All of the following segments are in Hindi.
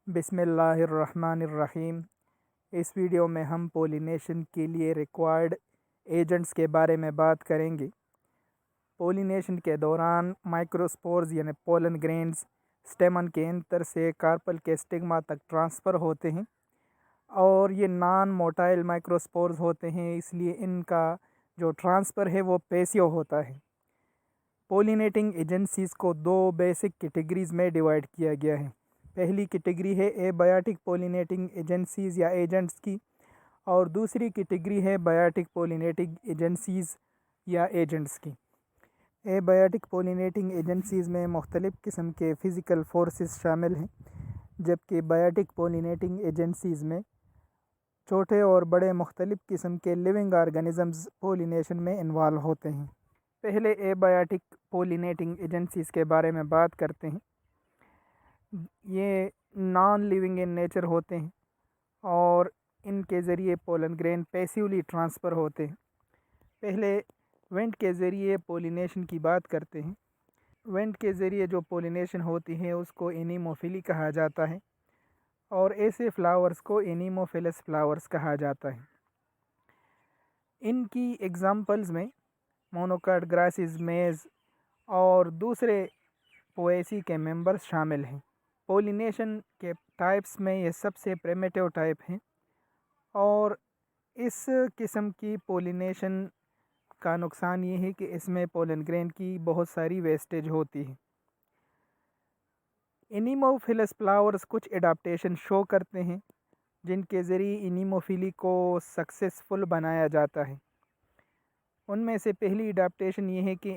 बिस्मिल्लाहिर्रहमानिर्रहीम। इस वीडियो में हम पोलिनेशन के लिए रिक्वायर्ड एजेंट्स के बारे में बात करेंगे। पोलिनेशन के दौरान माइक्रोस्पोर्स यानी पोलन ग्रेन्स स्टेमन के अंतर से कार्पल के स्टिग्मा तक ट्रांसफ़र होते हैं और ये नॉन मोटाइल माइक्रोस्पोर्स होते हैं, इसलिए इनका जो ट्रांसफ़र है वो पैसिव होता है। पोलिनेटिंग एजेंसीज़ को दो बेसिक कैटेगरीज़ में डिवाइड किया गया है। पहली कैटेगरी है एबायोटिक पोलिनेटिंग एजेंसीज़ या एजेंट्स की, और दूसरी कैटेगरी है बायोटिक पोलिनेटिंग एजेंसीज़ या एजेंट्स की। एबायोटिक पोलिनेटिंग एजेंसीज़ में मुख्तलिफ़ किस्म के फ़िज़िकल फोर्सेस शामिल हैं, जबकि बायोटिक पोलिनेटिंग एजेंसीज़ में छोटे और बड़े मुख्तलिफ़ किस्म के लिविंग ऑर्गेनिज़म्स पोलिनेशन में इन्वॉल्व होते हैं। पहले एबायोटिक पोलिनेटिंग एजेंसीज़ के बारे में बात करते हैं। ये नॉन लिविंग इन नेचर होते हैं और इनके ज़रिए पोलन ग्रेन पैसिवली ट्रांसफ़र होते हैं। पहले वेंट के ज़रिए पोलिनेशन की बात करते हैं। वेंट के ज़रिए जो पोलिनेशन होती है उसको एनीमोफिली कहा जाता है और ऐसे फ्लावर्स को एनीमोफिलस फ्लावर्स कहा जाता है। इनकी एग्ज़ाम्पल्स में मोनोकाट ग्रासेस, मेज़ और दूसरे पोएसी के मेंबर्स शामिल हैं। पोलिनेशन के टाइप्स में ये सबसे प्रिमिटिव टाइप हैं और इस किस्म की पोलिनेशन का नुकसान ये है कि इसमें पोलन ग्रेन की बहुत सारी वेस्टेज होती है। एनीमोफिलस फ्लावर्स कुछ एडाप्टेशन शो करते हैं जिनके ज़रिए एनीमोफिली को सक्सेसफुल बनाया जाता है। उनमें से पहली एडाप्टेशन ये है कि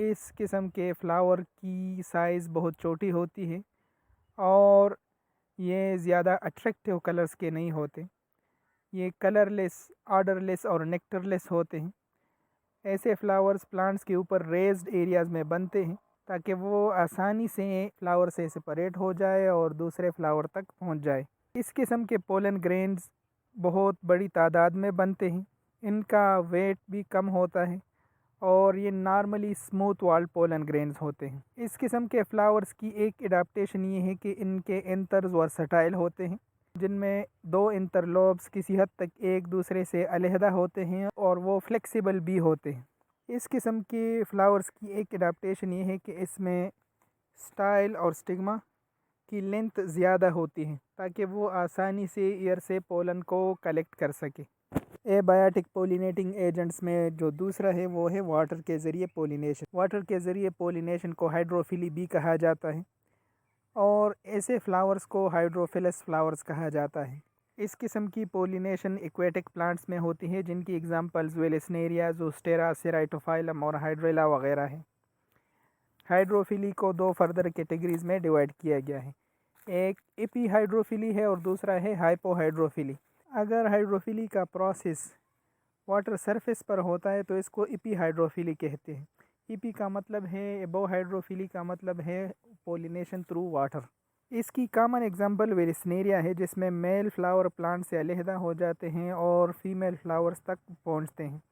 इस किस्म के फ्लावर की साइज़ बहुत छोटी होती है और ये ज़्यादा अट्रैक्टिव कलर्स के नहीं होते। ये कलरलेस, ऑर्डरलेस और नेक्टरलेस होते हैं। ऐसे फ्लावर्स प्लांट्स के ऊपर रेज्ड एरियाज़ में बनते हैं ताकि वो आसानी से फ्लावर से सेपरेट हो जाए और दूसरे फ्लावर तक पहुंच जाए। इस किस्म के पोलन ग्रेन्स बहुत बड़ी तादाद में बनते हैं। इनका वेट भी कम होता है और ये normally smooth walled pollen grains होते हैं। इस किस्म के फ्लावर्स की एक एडाप्टेशन ये है कि इनके एंथर्स वर्सटाइल होते हैं, जिनमें दो इंटरलोब्स किसी हद तक एक दूसरे से अलहदा होते हैं और वो फ्लेक्सिबल भी होते हैं। इस किस्म के फ्लावर्स की एक एडाप्टेशन ये है कि इसमें स्टाइल और स्टिग्मा की लेंथ ज़्यादा होती है ताकि वो आसानी से एयर से पोलन को कलेक्ट कर सके। एबायोटिक पोलिनेटिंग एजेंट्स में जो दूसरा है वो है वाटर के ज़रिए पोलिनेशन। वाटर के ज़रिए पोलिनेशन को हाइड्रोफिली भी कहा जाता है और ऐसे फ्लावर्स को हाइड्रोफिलस फ्लावर्स कहा जाता है। इस किस्म की पोलिनेशन एक्वेटिक प्लांट्स में होती है, जिनकी एग्जांपल्स वेलेस्नेरिया, ज़ोस्टेरा, सेराइटोफाइलम और हाइड्रेला वगैरह हैं। हाइड्रोफिली को दो फर्दर कैटेगरीज़ में डिवाइड किया गया है। एक एपी हाइड्रोफिली है और दूसरा है हाइपोहाइड्रोफिली। अगर हाइड्रोफिली का प्रोसेस वाटर सरफेस पर होता है तो इसको एपी हाइड्रोफिली कहते हैं। एपी का मतलब है एबो, हाइड्रोफिली का मतलब है पोलिनेशन थ्रू वाटर। इसकी कॉमन एग्जांपल वेलेस्नेरिया है, जिसमें मेल फ्लावर प्लांट से अलहदा हो जाते हैं और फीमेल फ्लावर्स तक पहुंचते हैं,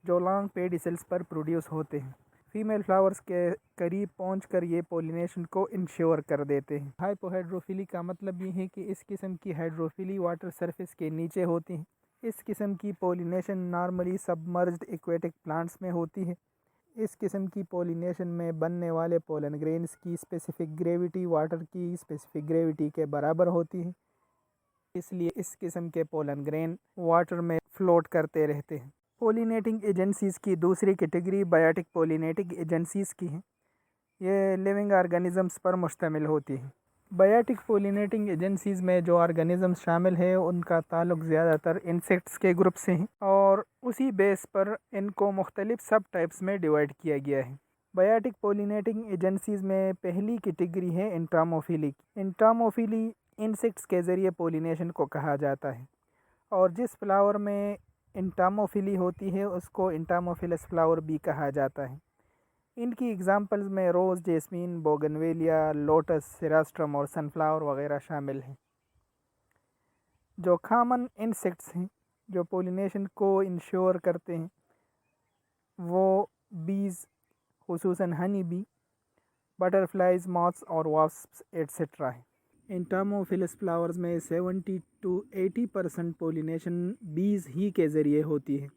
जो लॉन्ग पेडिसल्स पर प्रोड्यूस होते हैं। फीमेल फ्लावर्स के करीब पहुंचकर ये पोलिनेशन को इंश्योर कर देते हैं। हाइपोहाइड्रोफिली का मतलब ये है कि इस किस्म की हाइड्रोफिली वाटर सरफेस के नीचे होती है। इस किस्म की pollination normally submerged aquatic plants में होती है। इस किस्म की पोलिनेशन में बनने वाले पोलन ग्रेन्स की स्पेसिफिक ग्रेविटी वाटर की स्पेसिफिक ग्रेविटी के बराबर होती है, इसलिए इस किस्म के पोलन ग्रेन वाटर में फ्लोट करते रहते हैं। पोलिनेटिंग एजेंसीज़ की दूसरी कैटेगरी बायोटिक पोलिनेटिंग एजेंसीज़ की है। ये लिविंग ऑर्गेनिज़म्स पर मुश्तमिल होती है। बायोटिक पोलिनेटिंग एजेंसीज़ में जो ऑर्गेनिज़म्स शामिल है उनका ताल्लुक ज़्यादातर इंसेक्ट्स के ग्रुप से है और उसी बेस पर इनको मुख्तलिफ सब टाइप्स में डिवाइड किया गया है। बायोटिक पोलिनेटिंग एजेंसीज़ में पहली कैटेगरी है एंटामोफिली। एंटामोफिली इंसेक्ट्स के ज़रिए पोलिनेशन को कहा जाता है और जिस फ्लावर में एंटामोफिली होती है उसको एंटामोफिलस फ्लावर भी कहा जाता है। इनकी एग्जांपल्स में रोज़, जेस्मीन, बोगनवेलिया, लोटस, सेरास्ट्रम और सनफ्लावर वगैरह शामिल हैं। जो कॉमन इंसेक्ट्स हैं जो पोलिनेशन को इंश्योर करते हैं वो बीज, खुसूसन हनी बी, बटरफ्लाइज, मॉथ्स और वास्प्स एट्सेट्रा है। एंटामोफिलस फ्लावर्स में 70 to 80% पोलिनेशन बीज ही के ज़रिए होती है।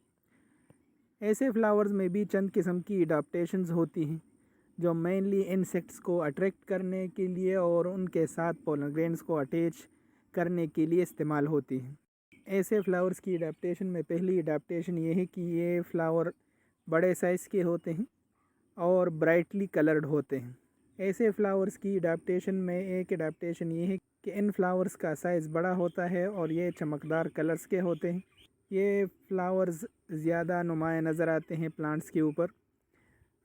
ऐसे फ्लावर्स में भी चंद किस्म की अडाप्टेशंस होती हैं जो मेनली इंसेक्ट्स को अट्रैक्ट करने के लिए और उनके साथ पोलन ग्रेन्स को अटैच करने के लिए इस्तेमाल होती हैं। ऐसे फ्लावर्स की अडाप्टेशन में पहली अडाप्टेशन ये है कि ये फ्लावर बड़े साइज़ के होते हैं और ब्राइटली कलर्ड होते हैं। ऐसे फ्लावर्स की अडाप्टेशन में एक अडाप्टेशन ये है कि इन फ्लावर्स का साइज़ बड़ा होता है और ये चमकदार कलर्स के होते हैं। ये फ्लावर्स ज़्यादा नुमाया नज़र आते हैं प्लांट्स के ऊपर।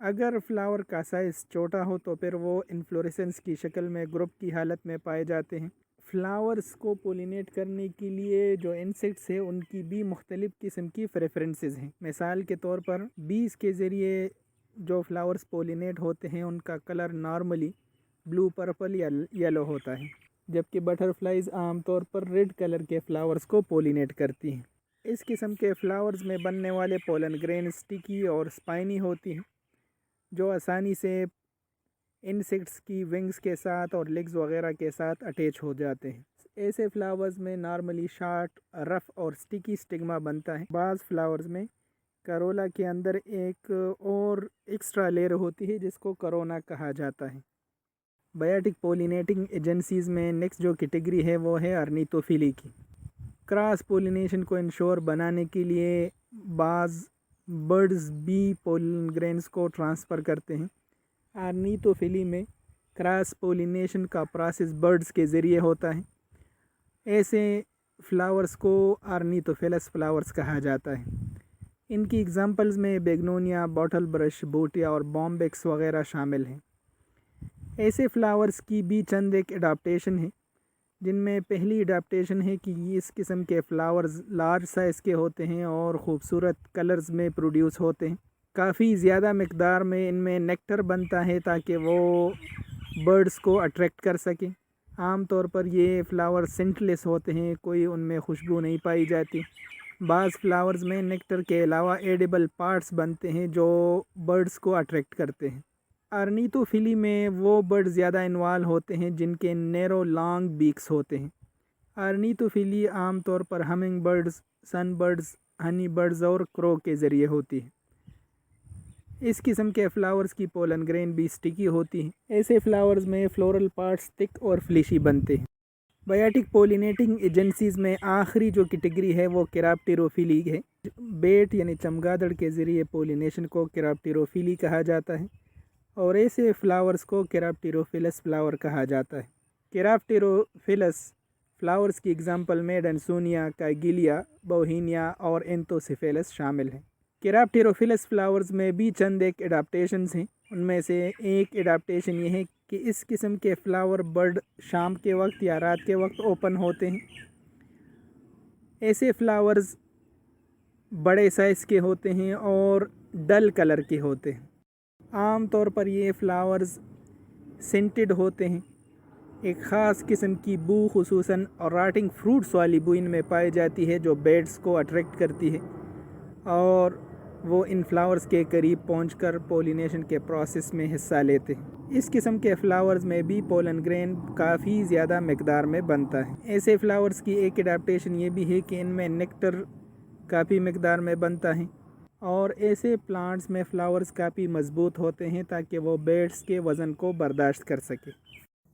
अगर फ्लावर का साइज़ छोटा हो तो फिर वो इन्फ्लोरेसेंस की शक्ल में ग्रुप की हालत में पाए जाते हैं। फ्लावर्स को पोलिनेट करने के लिए जो इंसेक्ट्स हैं उनकी भी मुख्तलिफ़ किस्म की प्रेफरेंसेस हैं। मिसाल के तौर पर बीज के ज़रिए जो फ्लावर्स पोलिनेट होते हैं उनका कलर नॉर्मली ब्लू, पर्पल या येलो होता है, जबकि बटरफ्लाइज आमतौर पर रेड कलर के फ्लावर्स को पोलिनेट करती हैं। इस किस्म के फ्लावर्स में बनने वाले पोलन ग्रेन स्टिकी और स्पाइनी होती हैं जो आसानी से इंसेक्ट्स की विंग्स के साथ और लेग्स वगैरह के साथ अटैच हो जाते हैं। ऐसे फ्लावर्स में नॉर्मली शार्ट, रफ़ और स्टिकी स्टिग्मा बनता है। बाज़ फ्लावर्स में करोला के अंदर एक और एक्स्ट्रा लेयर होती है जिसको करोना कहा जाता है। बायोटिक पोलिनेटिंग एजेंसीज़ में नेक्स्ट जो कैटेगरी है वो है अर्निथोफिली की। क्रॉस पोलिनेशन को इंश्योर बनाने के लिए बाज़ बर्ड्स बी पोलन ग्रेन्स को ट्रांसफ़र करते हैं। अर्निथोफिली में क्रॉस पोलिनेशन का प्रोसेस बर्ड्स के ज़रिए होता है। ऐसे फ्लावर्स को अर्निथोफिलस फ्लावर्स कहा जाता है। इनकी एग्जांपल्स में बेगनोनिया, बॉटल ब्रश, बोटिया और बॉम्बेक्स वगैरह शामिल हैं। ऐसे फ्लावर्स की भी चंद एक अडाप्टेशन है जिनमें पहली अडाप्टेशन है कि इस किस्म के फ्लावर्स लार्ज साइज़ के होते हैं और ख़ूबसूरत कलर्स में प्रोड्यूस होते हैं। काफ़ी ज़्यादा मकदार में इनमें नेक्टर बनता है ताकि वो बर्ड्स को अट्रैक्ट कर सकें। आम तौर पर ये फ्लावर सेंटलेस होते हैं, कोई उनमें खुशबू नहीं पाई जाती। बाज़ फ्लावर्स में नेक्टर के अलावा एडिबल पार्ट्स बनते हैं जो बर्ड्स को अट्रैक्ट करते हैं। अर्निथोफिली में वो बर्ड ज़्यादा इन्वॉल्व होते हैं जिनके नैरो लॉन्ग बीक्स होते हैं। अर्निथोफिली आम तौर पर हमिंग बर्ड्स, सन बर्ड्स, हनी बर्ड्स और क्रो के ज़रिए होती है। इस किस्म के फ्लावर्स की पोलन ग्रेन भी स्टिकी होती हैं। ऐसे फ्लावर्स में फ्लोरल पार्ट्स थिक और फ्लिशी बनते हैं। बायोटिक पोलिनेटिंग एजेंसीज़ में आखिरी जो कैटेगरी है वो केराप्टेरोफिली है। बेट यानी चमगादड़ के ज़रिए पोलिनेशन को केराप्टेरोफिली कहा जाता है और ऐसे फ्लावर्स को केराप्टेरोफिलस फ्लावर कहा जाता है। केराप्टेरोफिलस फ्लावर्स की एग्जांपल में डेंसोनिया, काइगिलिया, बोहीनिया और एंथोसिफेलस शामिल हैं। केराप्टेरोफिलस फ्लावर्स में भी चंद एक एडाप्टेशंस हैं। उनमें से एक एडाप्टेशन ये है कि इस किस्म के फ्लावर बर्ड शाम के वक्त या रात के वक्त ओपन होते हैं। ऐसे फ्लावर्स बड़े साइज़ के होते हैं और डल कलर के होते हैं। आम तौर पर ये फ्लावर्स सेंटेड होते हैं। एक ख़ास किस्म की बू, खुसूसन और राटिंग फ्रूट्स वाली बू इनमें पाई जाती है जो बर्ड्स को अट्रैक्ट करती है और वो इन फ्लावर्स के करीब पहुंचकर पोलिनेशन के प्रोसेस में हिस्सा लेते हैं। इस किस्म के फ्लावर्स में भी पोलन ग्रेन काफ़ी ज़्यादा मकदार में बनता है। ऐसे फ्लावर्स की एक एडाप्टेशन ये भी है कि इनमें नेक्टर काफ़ी मकदार में बनता है और ऐसे प्लांट्स में फ्लावर्स काफ़ी मजबूत होते हैं ताकि वो बर्ड्स के वज़न को बर्दाश्त कर सके।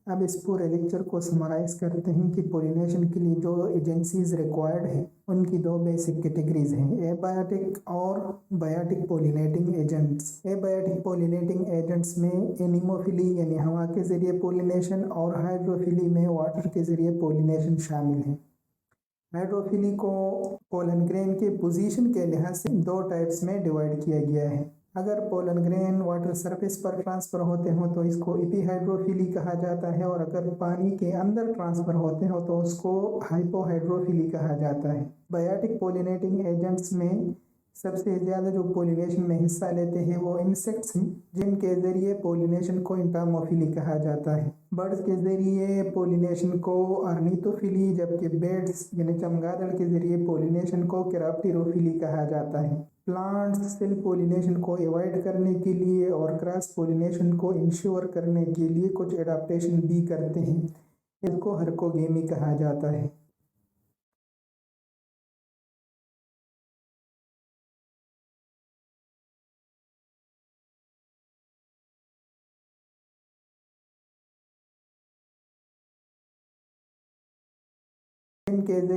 अब इस पूरे लेक्चर को समराइज़ करते हैं कि पोलिनेशन के लिए जो एजेंसीज़ रिक्वायर्ड हैं उनकी दो बेसिक कैटेगरीज हैं, एबायोटिक और biotic pollinating agents. Abiotic pollinating agents में एनिमोफिली यानी हवा के ज़रिए पोलिनेशन और हाइड्रोफिली में वाटर के ज़रिए पोलिनेशन शामिल हैं। हाइड्रोफिली को पोलन ग्रेन के पोजीशन के लिहाज से दो टाइप्स में डिवाइड किया गया है। अगर पोलन ग्रेन वाटर सरफेस पर ट्रांसफ़र होते हो तो इसको एपीहाइड्रोफिली कहा जाता है और अगर पानी के अंदर ट्रांसफ़र होते हो तो उसको हाइपोहाइड्रोफिली कहा जाता है। बायोटिक पोलिनेटिंग एजेंट्स में सबसे ज़्यादा जो पोलिनेशन में हिस्सा लेते हैं वो इंसेक्ट्स हैं जिनके ज़रिए पोलिनेशन को एंटामोफिली कहा जाता है। बर्ड्स के ज़रिए पोलिनेशन को अर्निथोफिली, जबकि बेड्स यानी चमगादड़ के ज़रिए पोलिनेशन को केराप्टेरोफिली कहा जाता है। प्लांट्स सेल्फ पोलिनेशन को अवॉइड करने के लिए और क्रॉस पोलिनेशन को इंश्योर करने के लिए कुछ एडाप्टेशन भी करते हैं। इसको हर्कोगेमी कहा जाता है। इनके